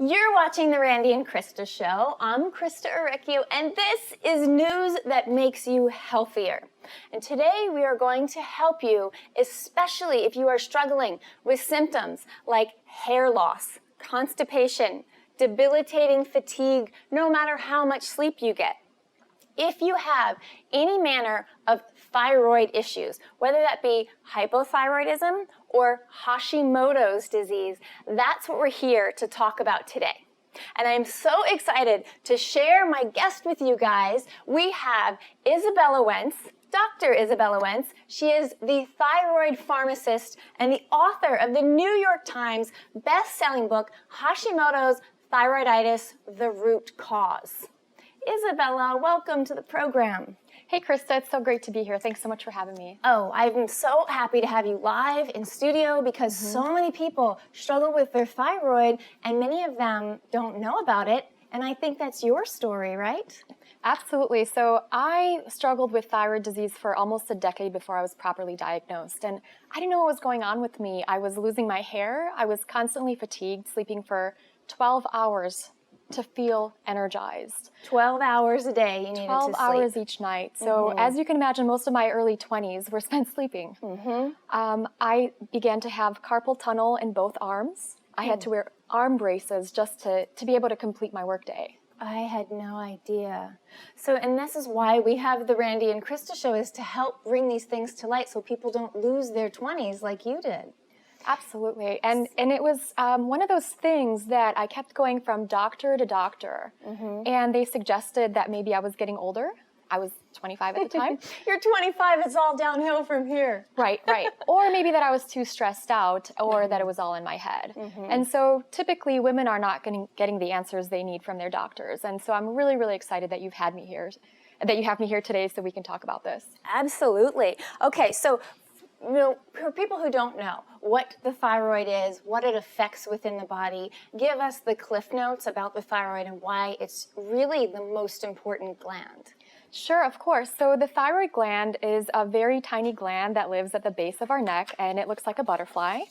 You're watching the Randy and Christa show. I'm Christa Uricchio, and this is news that makes you healthier. And today we are going to help you, especially if you are struggling with symptoms like hair loss, constipation, debilitating fatigue, no matter how much sleep you get. If you have any manner of thyroid issues, whether that be hypothyroidism or Hashimoto's disease, that's what we're here to talk about today. And I'm so excited to share my guest with you guys. We have Izabella Wentz, Dr. Izabella Wentz. She is the thyroid pharmacist and the author of the New York Times best-selling book, Hashimoto's Thyroiditis, The Root Cause. Izabella, welcome to the program. Hey, Christa, it's so great to be here. Thanks so much for having me. Oh, I'm so happy to have you live in studio because so many people struggle with their thyroid and many of them don't know about it. And I think that's your story, right? Absolutely. So I struggled with thyroid disease for almost a decade before I was properly diagnosed. And I didn't know what was going on with me. I was losing my hair. I was constantly fatigued, sleeping for 12 hours to feel energized. 12 hours a day you needed to sleep. 12 hours each night. So as you can imagine, most of my early 20s were spent sleeping. I began to have carpal tunnel in both arms. I had to wear arm braces just to be able to complete my workday. I had no idea. So, and this is why we have the Randy and Christa show, is to help bring these things to light so people don't lose their 20s like you did. Absolutely. And it was one of those things that I kept going from doctor to doctor. And they suggested that maybe I was getting older. I was 25 at the time. You're 25, it's all downhill from here. Right. Or maybe that I was too stressed out, or that it was all in my head. And so typically women are not getting the answers they need from their doctors. And so I'm really, really excited that you have me here today so we can talk about this. Absolutely. Okay, so for people who don't know what the thyroid is, what it affects within the body, give us the cliff notes about the thyroid and why it's really the most important gland. Sure, of course. So the thyroid gland is a very tiny gland that lives at the base of our neck, and it looks like a butterfly.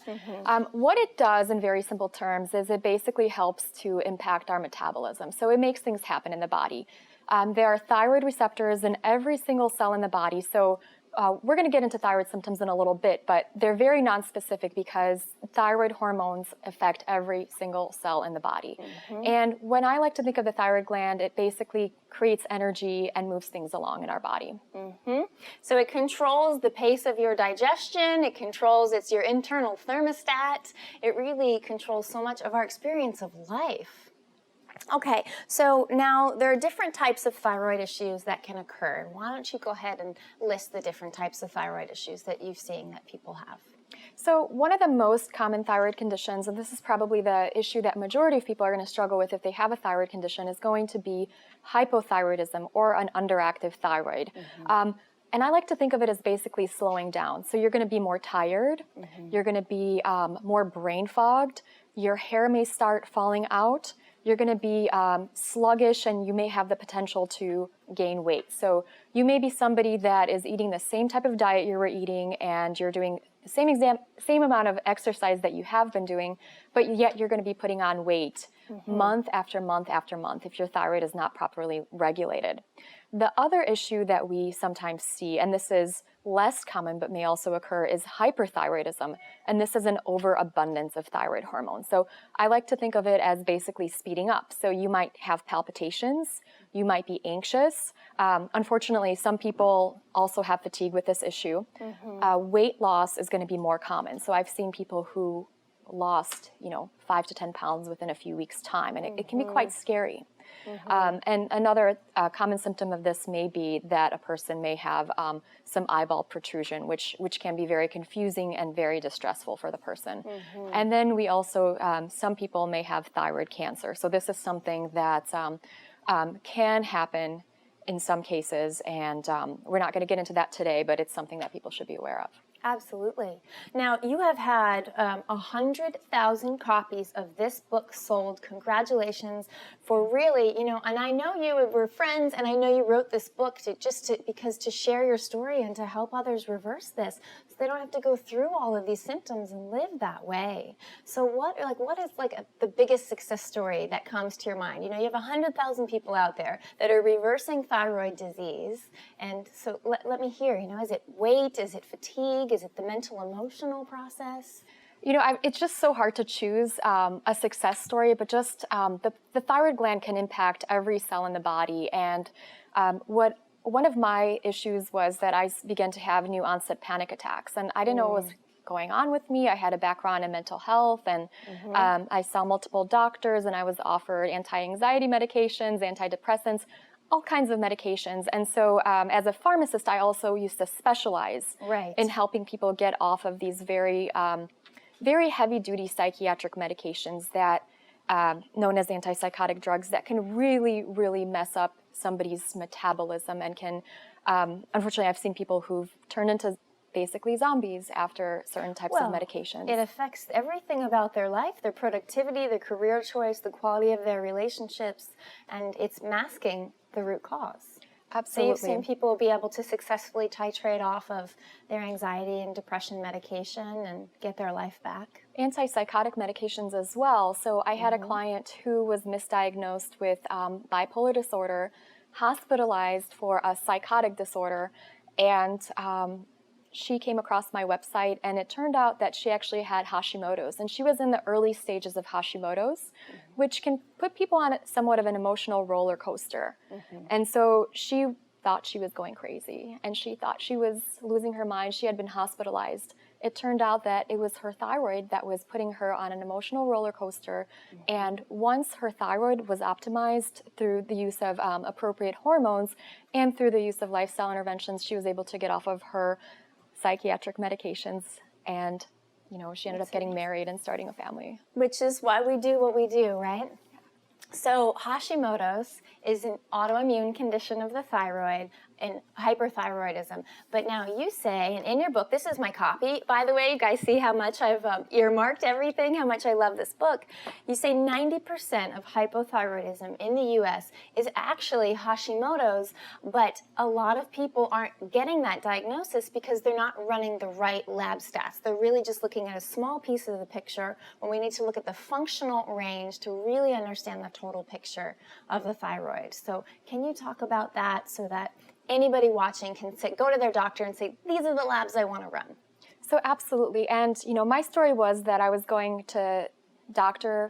What it does in very simple terms is it basically helps to impact our metabolism. So it makes things happen in the body. There are thyroid receptors in every single cell in the body. So we're going to get into thyroid symptoms in a little bit, but they're very nonspecific because thyroid hormones affect every single cell in the body. And when I like to think of the thyroid gland, it basically creates energy and moves things along in our body. So it controls the pace of your digestion, it's your internal thermostat, it really controls so much of our experience of life. Okay, so now there are different types of thyroid issues that can occur. Why don't you go ahead and list the different types of thyroid issues that you've seen that people have? So one of the most common thyroid conditions, and this is probably the issue that majority of people are going to struggle with if they have a thyroid condition, is going to be hypothyroidism or an underactive thyroid. And I like to think of it as basically slowing down. So you're going to be more tired, you're going to be more brain fogged, your hair may start falling out, you're going to be sluggish, and you may have the potential to gain weight. So you may be somebody that is eating the same type of diet you were eating, and you're doing the same amount of exercise that you have been doing, but yet you're going to be putting on weight month after month after month if your thyroid is not properly regulated. The other issue that we sometimes see, and this is less common but may also occur, is hyperthyroidism, and this is an overabundance of thyroid hormone. So I like to think of it as basically speeding up. So you might have palpitations, you might be anxious. Unfortunately, some people also have fatigue with this issue. Weight loss is going to be more common. So I've seen people who lost, 5 to 10 pounds within a few weeks' time, and it can be quite scary. And another common symptom of this may be that a person may have some eyeball protrusion, which can be very confusing and very distressful for the person. And then we also, some people may have thyroid cancer. So this is something that can happen in some cases, and we're not going to get into that today, but it's something that people should be aware of. Absolutely. Now, you have had 100,000 copies of this book sold. Congratulations for really, and I know you were friends, and I know you wrote this book to share your story and to help others reverse this, so they don't have to go through all of these symptoms and live that way. So what is the biggest success story that comes to your mind? You have 100,000 people out there that are reversing thyroid disease, and so let me hear. Is it weight? Is it fatigue? Is it the mental, emotional process? It's just so hard to choose a success story, but just the thyroid gland can impact every cell in the body. And one of my issues was that I began to have new onset panic attacks, and I didn't know what was going on with me. I had a background in mental health, and I saw multiple doctors, and I was offered anti-anxiety medications, antidepressants, all kinds of medications. And so as a pharmacist, I also used to specialize in helping people get off of these very heavy-duty psychiatric medications that known as antipsychotic drugs that can really, really mess up somebody's metabolism and can, unfortunately, I've seen people who've turned into basically zombies after certain types of medications. It affects everything about their life, their productivity, their career choice, the quality of their relationships, and it's masking the root cause. Absolutely. So you've seen people be able to successfully titrate off of their anxiety and depression medication and get their life back. Antipsychotic medications as well. So I had a client who was misdiagnosed with bipolar disorder, hospitalized for a psychotic disorder, and she came across my website, and it turned out that she actually had Hashimoto's, and she was in the early stages of Hashimoto's, which can put people on somewhat of an emotional roller coaster. And so she thought she was going crazy, and she thought she was losing her mind. She had been hospitalized. It turned out that it was her thyroid that was putting her on an emotional roller coaster, and once her thyroid was optimized through the use of appropriate hormones and through the use of lifestyle interventions, she was able to get off of her psychiatric medications, and she ended up getting married and starting a family. Which is why we do what we do, right? So Hashimoto's is an autoimmune condition of the thyroid and hyperthyroidism. But now you say, and in your book, this is my copy, by the way, you guys see how much I've earmarked everything, how much I love this book. You say 90% of hypothyroidism in the U.S. is actually Hashimoto's, but a lot of people aren't getting that diagnosis because they're not running the right lab stats. They're really just looking at a small piece of the picture when we need to look at the functional range to really understand the total picture of the thyroid. So can you talk about that so that anybody watching can go to their doctor and say, these are the labs I want to run? So absolutely. And, my story was that I was going to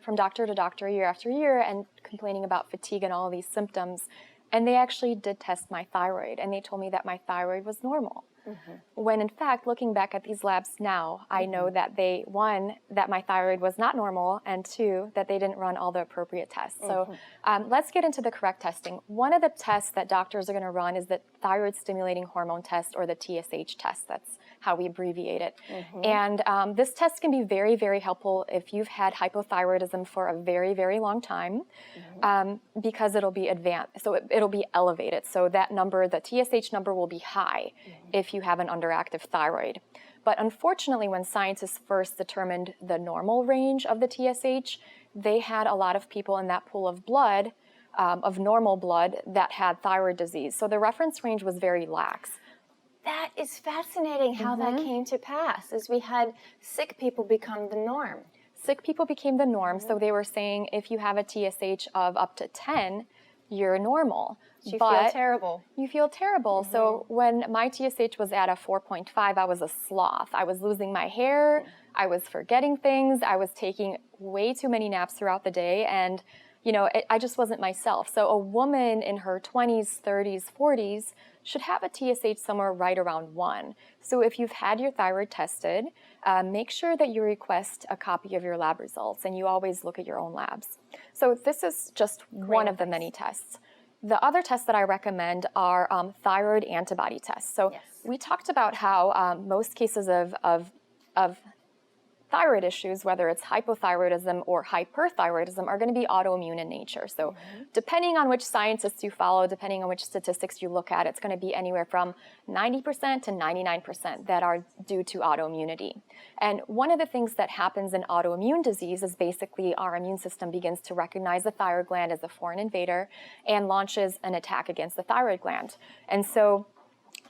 from doctor to doctor year after year and complaining about fatigue and all of these symptoms. And they actually did test my thyroid, and they told me that my thyroid was normal. When in fact, looking back at these labs now, I know that one, that my thyroid was not normal, and two, that they didn't run all the appropriate tests. So let's get into the correct testing. One of the tests that doctors are going to run is the thyroid stimulating hormone test, or the TSH test. That's how we abbreviate it. And this test can be very, very helpful if you've had hypothyroidism for a very, very long time, because it'll be advanced. So it'll be elevated. So that number, the TSH number, will be high if you have an underactive thyroid. But unfortunately, when scientists first determined the normal range of the TSH, they had a lot of people in that pool of blood, of normal blood, that had thyroid disease. So the reference range was very lax. That is fascinating how that came to pass, as we had sick people become the norm. Sick people became the norm, so they were saying if you have a TSH of up to 10, you're normal. You feel terrible. You feel terrible. So when my TSH was at a 4.5, I was a sloth. I was losing my hair. I was forgetting things. I was taking way too many naps throughout the day. And, I just wasn't myself. So a woman in her 20s, 30s, 40s should have a TSH somewhere right around 1. So if you've had your thyroid tested, make sure that you request a copy of your lab results, and you always look at your own labs. So this is just one of the many tests. The other tests that I recommend are thyroid antibody tests. So we talked about how most cases of thyroid issues, whether it's hypothyroidism or hyperthyroidism, are going to be autoimmune in nature. So depending on which scientists you follow, depending on which statistics you look at, it's going to be anywhere from 90% to 99% that are due to autoimmunity. And one of the things that happens in autoimmune disease is basically our immune system begins to recognize the thyroid gland as a foreign invader and launches an attack against the thyroid gland. And so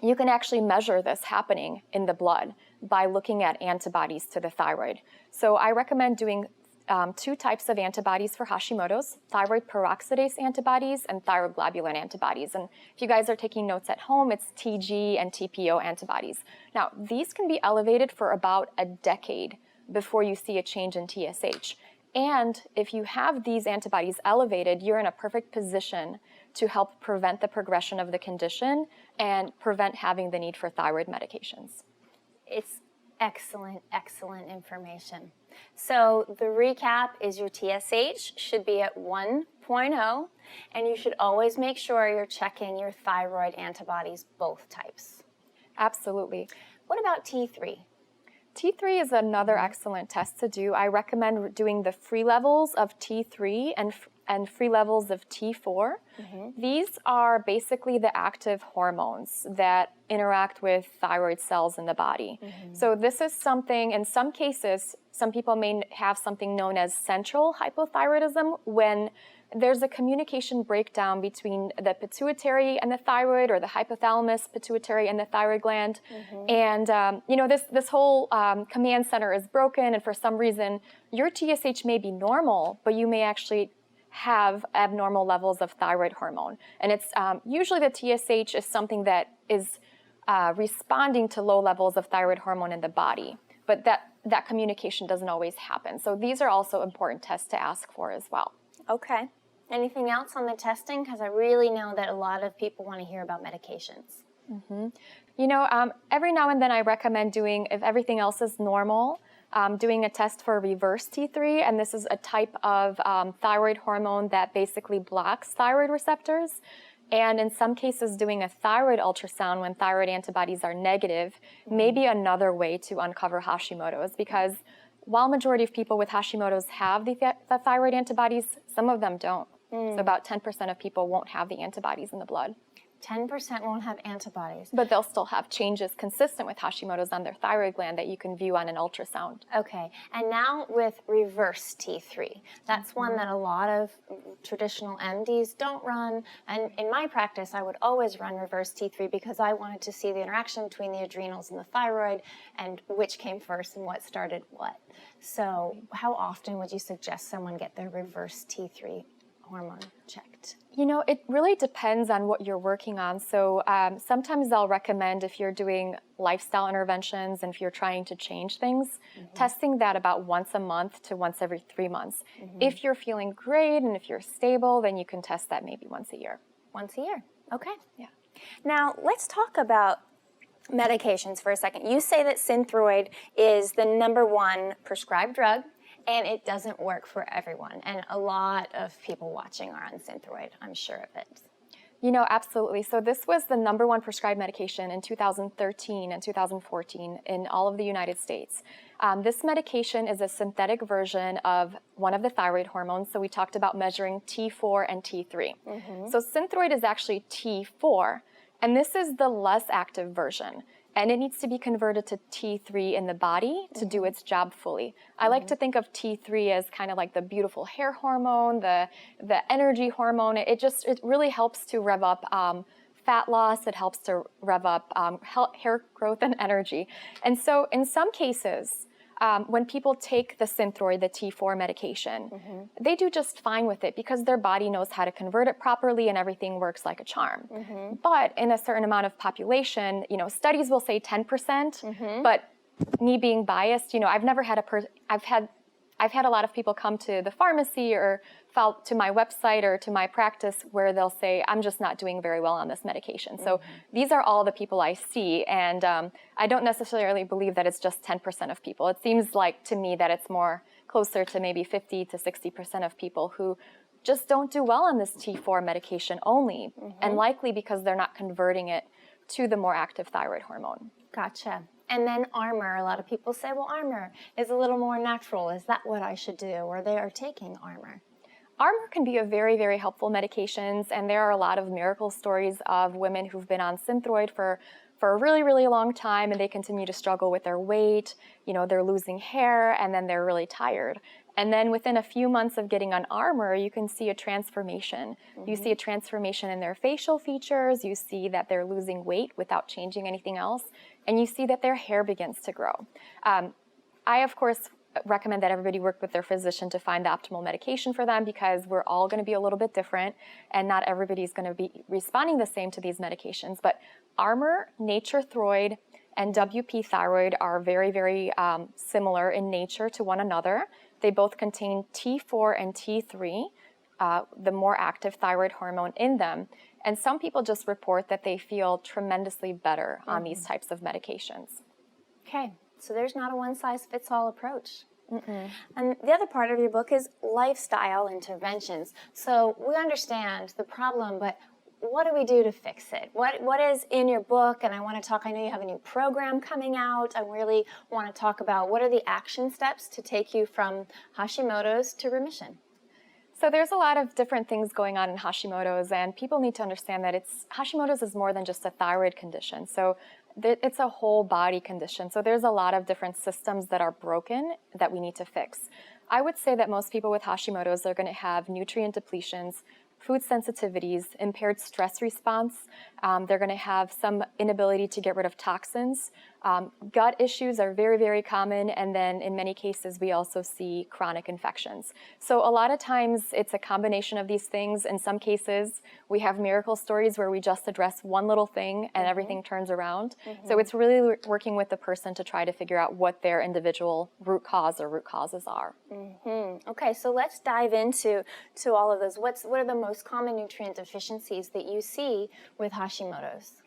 you can actually measure this happening in the blood by looking at antibodies to the thyroid. So I recommend doing two types of antibodies for Hashimoto's, thyroid peroxidase antibodies and thyroglobulin antibodies. And if you guys are taking notes at home, it's TG and TPO antibodies. Now, these can be elevated for about a decade before you see a change in TSH. And if you have these antibodies elevated, you're in a perfect position to help prevent the progression of the condition and prevent having the need for thyroid medications. It's excellent, excellent information. So the recap is your TSH should be at 1.0, and you should always make sure you're checking your thyroid antibodies, both types. Absolutely. What about T3? T3 is another excellent test to do. I recommend doing the free levels of T3 and free levels of T4. These are basically the active hormones that interact with thyroid cells in the body. So this is something, in some cases, some people may have something known as central hypothyroidism, when there's a communication breakdown between the pituitary and the thyroid, or the hypothalamus, pituitary, and the thyroid gland. And you know, this whole command center is broken, and for some reason your TSH may be normal, but you may actually have abnormal levels of thyroid hormone. And it's usually the TSH is something that is responding to low levels of thyroid hormone in the body, but that communication doesn't always happen. So these are also important tests to ask for as well. Okay. Anything else on the testing? Because I really know that a lot of people want to hear about medications. You know, every now and then I recommend doing, if everything else is normal, doing a test for reverse T3, and this is a type of thyroid hormone that basically blocks thyroid receptors. And in some cases, doing a thyroid ultrasound when thyroid antibodies are negative may be another way to uncover Hashimoto's, because while majority of people with Hashimoto's have the thyroid antibodies, some of them don't. So about 10% of people won't have the antibodies in the blood. 10% won't have antibodies. But they'll still have changes consistent with Hashimoto's on their thyroid gland that you can view on an ultrasound. Okay, and now with reverse T3, that's one that a lot of traditional MDs don't run. And in my practice, I would always run reverse T3 because I wanted to see the interaction between the adrenals and the thyroid and which came first and what started what. So how often would you suggest someone get their reverse T3 hormone checked? You know, it really depends on what you're working on. So sometimes I'll recommend, if you're doing lifestyle interventions and if you're trying to change things, testing that about once a month to once every 3 months. If you're feeling great and if you're stable, then you can test that maybe once a year. Once a year, okay. Yeah. Now, let's talk about medications for a second. You say that Synthroid is the #1 prescribed drug, and it doesn't work for everyone. And a lot of people watching are on Synthroid, I'm sure of it. You know, absolutely. So this was the #1 prescribed medication in 2013 and 2014 in all of the United States. This medication is a synthetic version of one of the thyroid hormones. So we talked about measuring T4 and T3. So Synthroid is actually T4, and this is the less active version. And it needs to be converted to T3 in the body to do its job fully. I like to think of T3 as kind of like the beautiful hair hormone, the energy hormone. It really helps to rev up fat loss. It helps to rev up hair growth and energy. And so in some cases, when people take the Synthroid, the T4 medication, they do just fine with it because their body knows how to convert it properly and everything works like a charm. But in a certain amount of population, you know, studies will say 10%, but me being biased, you know, I've had a lot of people come to the pharmacy or to my website or to my practice where they'll say, I'm just not doing very well on this medication. So these are all the people I see, and I don't necessarily believe that it's just 10% of people. It seems like to me that it's more closer to maybe 50 to 60% of people who just don't do well on this T4 medication only, and likely because they're not converting it to the more active thyroid hormone. Gotcha. And then Armor. A lot of people say, well, Armor is a little more natural. Is that what I should do? Or they are taking Armor. Armor can be a very, very helpful medications, and there are a lot of miracle stories of women who've been on Synthroid for a really, really long time, and they continue to struggle with their weight. You know, they're losing hair, and then they're really tired. And then within a few months of getting on Armor, you can see a transformation. You see a transformation in their facial features, you see that they're losing weight without changing anything else, and you see that their hair begins to grow. I, of course, recommend that everybody work with their physician to find the optimal medication for them, because we're all going to be a little bit different and not everybody's going to be responding the same to these medications. But Armor, Nature Thyroid, and WP Thyroid are very, very similar in nature to one another. They both contain T4 and T3, the more active thyroid hormone in them. And some people just report that they feel tremendously better on these types of medications. Okay. So there's not a one-size-fits-all approach. And the other part of your book is lifestyle interventions. So we understand the problem, but what do we do to fix it? What is in your book? And I want to talk, I know you have a new program coming out. I really want to talk about what are the action steps to take you from Hashimoto's to remission. So there's a lot of different things going on in Hashimoto's, and people need to understand that Hashimoto's is more than just a thyroid condition. So it's a whole body condition. So there's a lot of different systems that are broken that we need to fix. I would say that most people with Hashimoto's are going to have nutrient depletions, food sensitivities, impaired stress response. They're going to have some inability to get rid of toxins. Gut issues are very, very common, and then in many cases we also see chronic infections. So a lot of times it's a combination of these things. In some cases we have miracle stories where we just address one little thing and everything turns around. So it's really working with the person to try to figure out what their individual root cause or root causes are. Okay, so let's dive into all of those. What are the most common nutrient deficiencies that you see with Hashimoto's?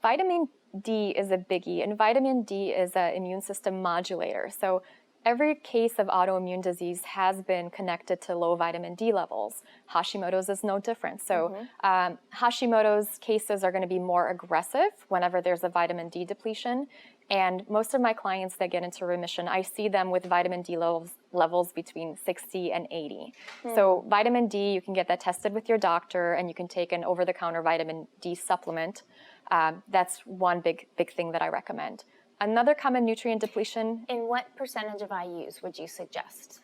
Vitamin D is a biggie, and vitamin D is an immune system modulator. So every case of autoimmune disease has been connected to low vitamin D levels. Hashimoto's is no different. So Hashimoto's cases are going to be more aggressive whenever there's a vitamin D depletion. And most of my clients that get into remission, I see them with vitamin D levels between 60 and 80. So vitamin D, you can get that tested with your doctor, and you can take an over-the-counter vitamin D supplement. That's one big thing that I recommend. Another common nutrient depletion. In what percentage of IUs would you suggest?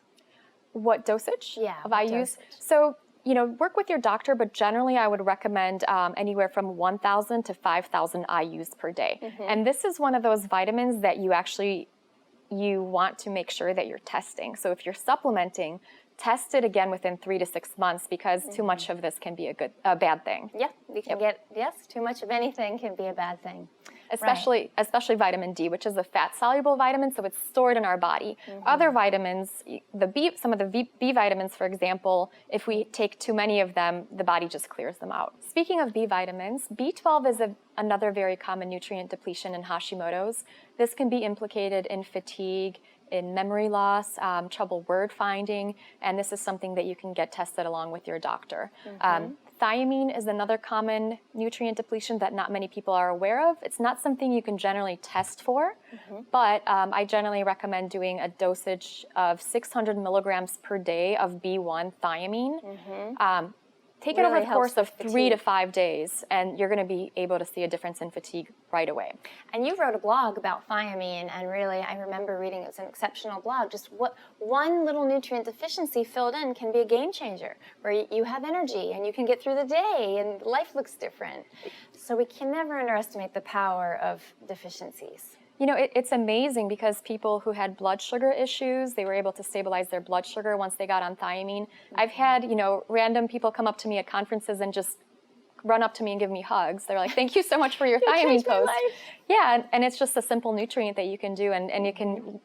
What dosage of IUs? Dosage. So, you know, work with your doctor, but generally I would recommend anywhere from 1,000 to 5,000 IUs per day. And this is one of those vitamins that you want to make sure that you're testing. So if you're supplementing, test it again within 3 to 6 months, because too much of this can be a bad thing. Yeah, we can get, too much of anything can be a bad thing. Especially vitamin D, which is a fat-soluble vitamin, so it's stored in our body. Other vitamins, some of the B vitamins, for example, if we take too many of them, the body just clears them out. Speaking of B vitamins, B12 is another very common nutrient depletion in Hashimoto's. This can be implicated in fatigue, in memory loss, trouble word finding, and this is something that you can get tested along with your doctor. Thiamine is another common nutrient depletion that not many people are aware of. It's not something you can generally test for, but I generally recommend doing a dosage of 600 milligrams per day of B1 thiamine. Take it over the course of 3 to 5 days, and you're going to be able to see a difference in fatigue right away. And you wrote a blog about thiamine, and really, I remember reading it's an exceptional blog. Just what one little nutrient deficiency filled in can be a game changer, where you have energy and you can get through the day and life looks different. So we can never underestimate the power of deficiencies. You know, it's amazing because people who had blood sugar issues, they were able to stabilize their blood sugar once they got on thiamine. I've had, random people come up to me at conferences and just run up to me and give me hugs. They're like, thank you so much for your thiamine post. Yeah, and it's just a simple nutrient that you can do, and it can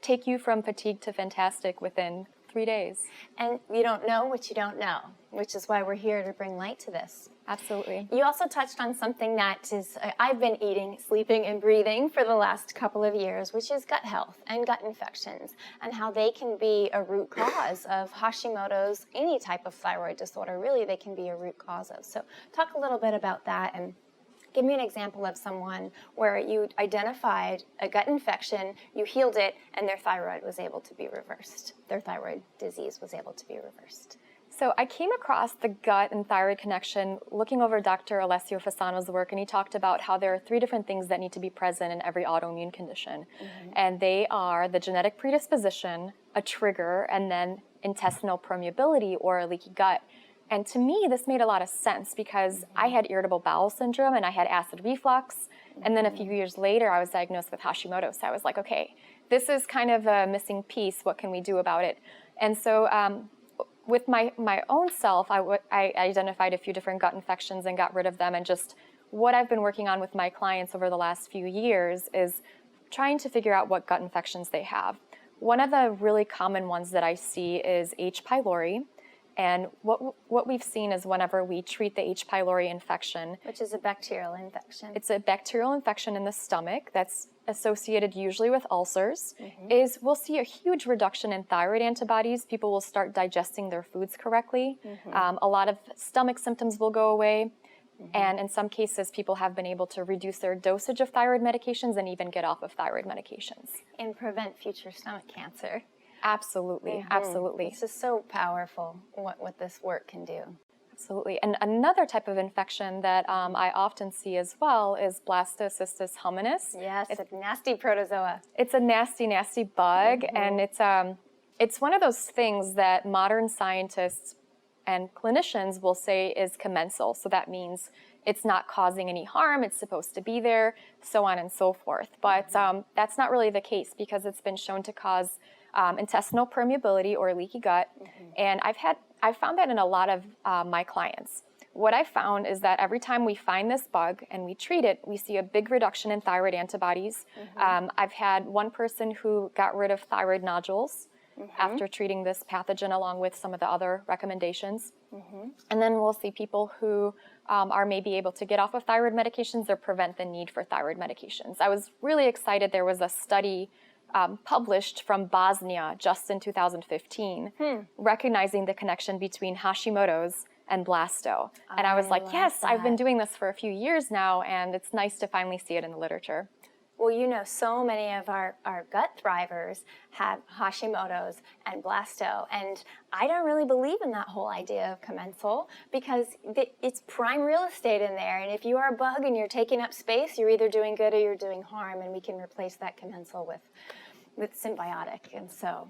take you from fatigue to fantastic within 3 days. And you don't know what you don't know, which is why we're here to bring light to this. Absolutely. You also touched on something that I've been eating, sleeping, and breathing for the last couple of years, which is gut health and gut infections, and how they can be a root cause of Hashimoto's, any type of thyroid disorder. Really, they can be a root cause of. So talk a little bit about that and Give me an example of someone where you identified a gut infection, you healed it, and their thyroid was able to be reversed. Their thyroid disease was able to be reversed. So I came across the gut and thyroid connection looking over Dr. Alessio Fasano's work, and he talked about how there are 3 different things that need to be present in every autoimmune condition. And they are the genetic predisposition, a trigger, and then intestinal permeability or a leaky gut. And to me, this made a lot of sense because I had irritable bowel syndrome and I had acid reflux. And then a few years later, I was diagnosed with Hashimoto. So I was like, okay, this is kind of a missing piece. What can we do about it? And so with my own self, I identified a few different gut infections and got rid of them. And just what I've been working on with my clients over the last few years is trying to figure out what gut infections they have. One of the really common ones that I see is H. pylori. And what we've seen is whenever we treat the H. pylori infection, Which is a bacterial infection. it's a bacterial infection in the stomach that's associated usually with ulcers, is we'll see a huge reduction in thyroid antibodies. People will start digesting their foods correctly. A lot of stomach symptoms will go away. And in some cases, people have been able to reduce their dosage of thyroid medications and even get off of thyroid medications. And prevent future stomach cancer. Absolutely, absolutely. This is so powerful, what this work can do. Absolutely. And another type of infection that I often see as well is blastocystis hominis. Yes, it's a nasty protozoa. It's a nasty, nasty bug, and it's one of those things that modern scientists and clinicians will say is commensal. So that means it's not causing any harm, it's supposed to be there, so on and so forth. But that's not really the case because it's been shown to cause intestinal permeability or leaky gut. And I've found that in a lot of my clients. What I found is that every time we find this bug and we treat it, we see a big reduction in thyroid antibodies. I've had one person who got rid of thyroid nodules after treating this pathogen along with some of the other recommendations. And then we'll see people who are maybe able to get off of thyroid medications or prevent the need for thyroid medications. I was really excited. There was a study published from Bosnia just in 2015, recognizing the connection between Hashimoto's and blasto. And I was like, yes, I've been doing this for a few years now, and it's nice to finally see it in the literature. Well, you know, so many of our gut thrivers have Hashimoto's and blasto, and I don't really believe in that whole idea of commensal because it's prime real estate in there, and if you are a bug and you're taking up space, you're either doing good or you're doing harm, and we can replace that commensal with symbiotic, and so...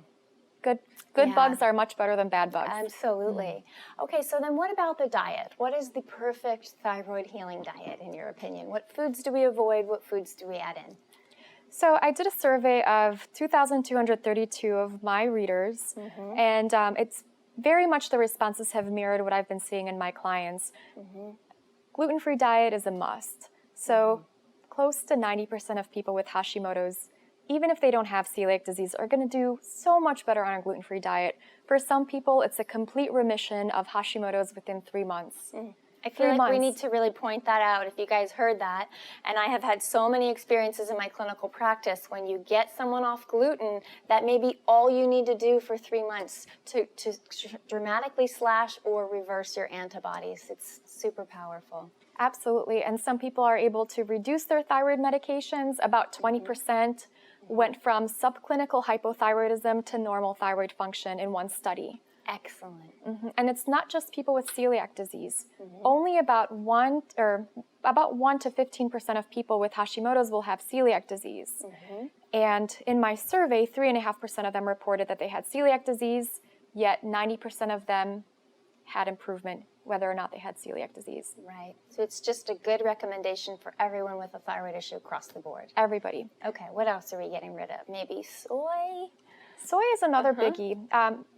Good bugs are much better than bad bugs. Absolutely. Okay, so then what about the diet? What is the perfect thyroid healing diet, in your opinion? What foods do we avoid? What foods do we add in? So I did a survey of 2,232 of my readers, and it's very much the responses have mirrored what I've been seeing in my clients. Gluten-free diet is a must. So close to 90% of people with Hashimoto's, even if they don't have celiac disease, are going to do so much better on a gluten-free diet. For some people, it's a complete remission of Hashimoto's within 3 months. I feel like we need to really point that out if you guys heard that. And I have had so many experiences in my clinical practice when you get someone off gluten, that may be all you need to do for 3 months to dramatically slash or reverse your antibodies. It's super powerful. Absolutely. And some people are able to reduce their thyroid medications. About 20% went from subclinical hypothyroidism to normal thyroid function in one study. Excellent. And it's not just people with celiac disease. Only about 1 to 15% of people with Hashimoto's will have celiac disease. And in my survey, 3.5% of them reported that they had celiac disease, yet 90% of them had improvement whether or not they had celiac disease. Right. So it's just a good recommendation for everyone with a thyroid issue across the board. Everybody. Okay, what else are we getting rid of? Maybe soy? Soy is another biggie.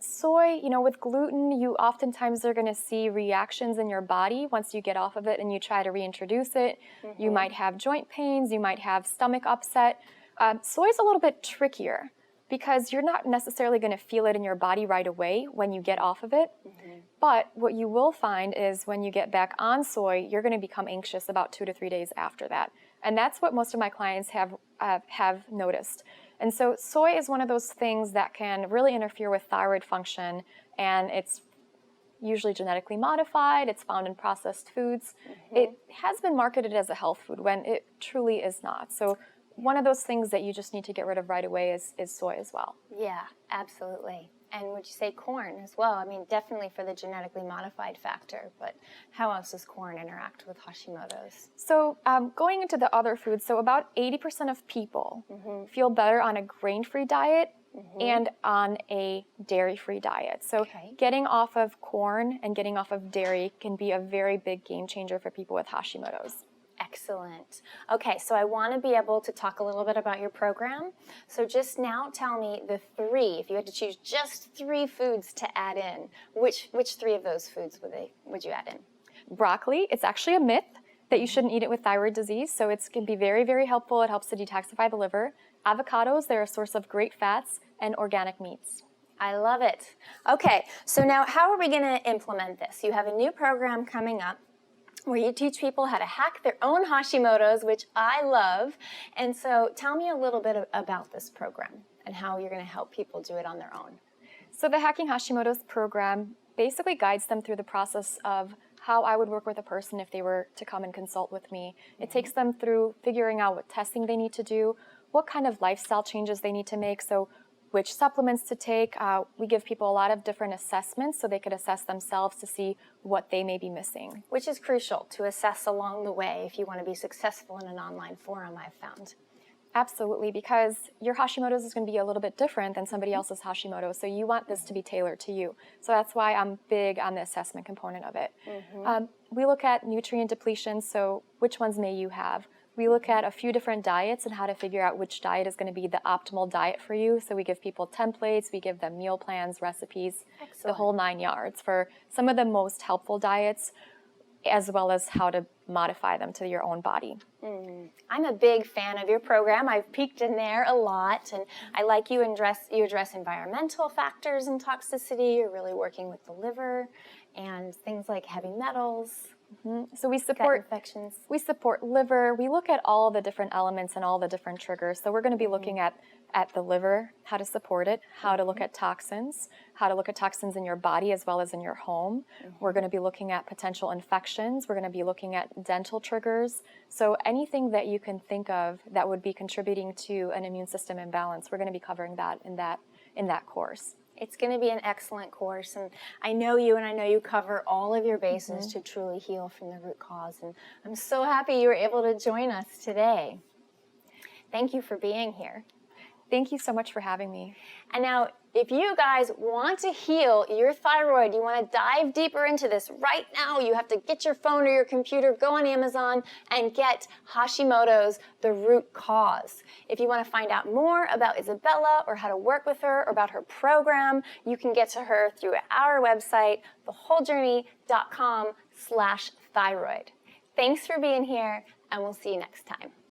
Soy, you know, with gluten, you oftentimes are going to see reactions in your body once you get off of it and you try to reintroduce it. You might have joint pains, you might have stomach upset. Soy is a little bit trickier because you're not necessarily going to feel it in your body right away when you get off of it. But what you will find is when you get back on soy, you're going to become anxious about 2 to 3 days after that. And that's what most of my clients have noticed. And so soy is one of those things that can really interfere with thyroid function, and it's usually genetically modified. It's found in processed foods. It has been marketed as a health food when it truly is not. So one of those things that you just need to get rid of right away is soy as well. Yeah, absolutely. And would you say corn as well? I mean, definitely for the genetically modified factor, but how else does corn interact with Hashimoto's? So going into the other foods, so about 80% of people feel better on a grain-free diet and on a dairy-free diet. So getting off of corn and getting off of dairy can be a very big game changer for people with Hashimoto's. Excellent. Okay, so I want to be able to talk a little bit about your program. So just now tell me the three, if you had to choose just 3 foods to add in, which 3 of those foods would you add in? Broccoli, it's actually a myth that you shouldn't eat it with thyroid disease, so it can be very, very helpful. It helps to detoxify the liver. Avocados, they're a source of great fats, and organic meats. I love it. Okay, so now how are we going to implement this? You have a new program coming up where you teach people how to hack their own Hashimoto's, which I love. And so tell me a little bit about this program and how you're going to help people do it on their own. So the Hacking Hashimoto's program basically guides them through the process of how I would work with a person if they were to come and consult with me. It takes them through figuring out what testing they need to do, what kind of lifestyle changes they need to make, so which supplements to take. We give people a lot of different assessments so they could assess themselves to see what they may be missing. Which is crucial to assess along the way if you want to be successful in an online forum, I've found. Absolutely, because your Hashimoto's is going to be a little bit different than somebody else's Hashimoto, so you want this to be tailored to you. So that's why I'm big on the assessment component of it. We look at nutrient depletion, so which ones may you have? We look at a few different diets and how to figure out which diet is going to be the optimal diet for you. So we give people templates, we give them meal plans, recipes, the whole 9 yards for some of the most helpful diets, as well as how to modify them to your own body. I'm a big fan of your program. I've peeked in there a lot, and I like you address environmental factors and toxicity. You're really working with the liver and things like heavy metals. So we support infections. We support liver. We look at all the different elements and all the different triggers. So we're going to be looking at the liver, how to support it, how to look at toxins, how to look at toxins in your body as well as in your home. We're going to be looking at potential infections. We're going to be looking at dental triggers. So anything that you can think of that would be contributing to an immune system imbalance, we're going to be covering that in that course. It's going to be an excellent course, and I know you cover all of your bases to truly heal from the root cause, and I'm so happy you were able to join us today. Thank you for being here. Thank you so much for having me. And now, if you guys want to heal your thyroid, you want to dive deeper into this right now, you have to get your phone or your computer, go on Amazon, and get Hashimoto's The Root Cause. If you want to find out more about Izabella or how to work with her or about her program, you can get to her through our website, thewholejourney.com/thyroid. Thanks for being here, and we'll see you next time.